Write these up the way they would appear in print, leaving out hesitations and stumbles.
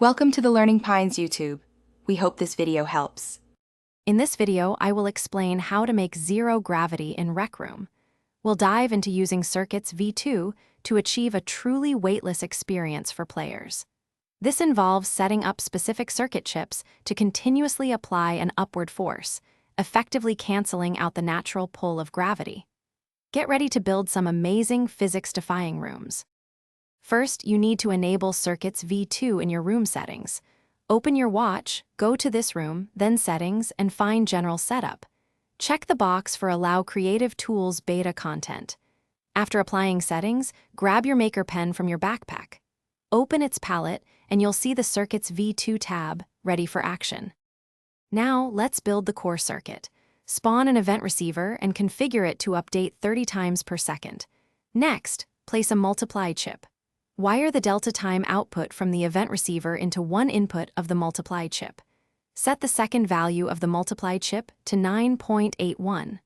Welcome to the Learning Pines YouTube. We hope this video helps. In this video, I will explain how to make zero gravity in Rec Room. We'll dive into using circuits V2 to achieve a truly weightless experience for players. This involves setting up specific circuit chips to continuously apply an upward force, effectively canceling out the natural pull of gravity. Get ready to build some amazing physics-defying rooms. First, you need to enable circuits V2 in your room settings. Open your watch, go to this room, then Settings, and find General Setup. Check the box for Allow Creative Tools beta content. After applying settings, grab your Maker pen from your backpack. Open its palette, and you'll see the Circuits V2 tab, ready for action. Now, let's build the core circuit. Spawn an event receiver and configure it to update 30 times per second. Next, place a multiply chip. Wire the delta time output from the event receiver into one input of the multiply chip. Set the second value of the multiply chip to 9.81.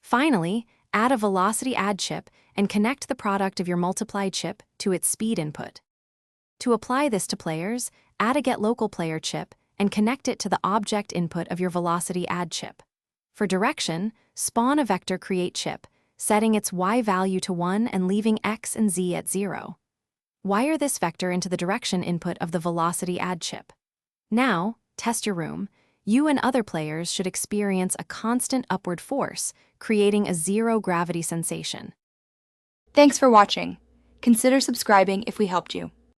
Finally, add a velocity add chip and connect the product of your multiply chip to its speed input. To apply this to players, add a get local player chip and connect it to the object input of your velocity add chip. For direction, spawn a vector create chip, setting its y value to 1 and leaving x and z at 0. Wire this vector into the direction input of the velocity add chip. Now, test your room. You and other players should experience a constant upward force, creating a zero gravity sensation. Thanks for watching. Consider subscribing if we helped you.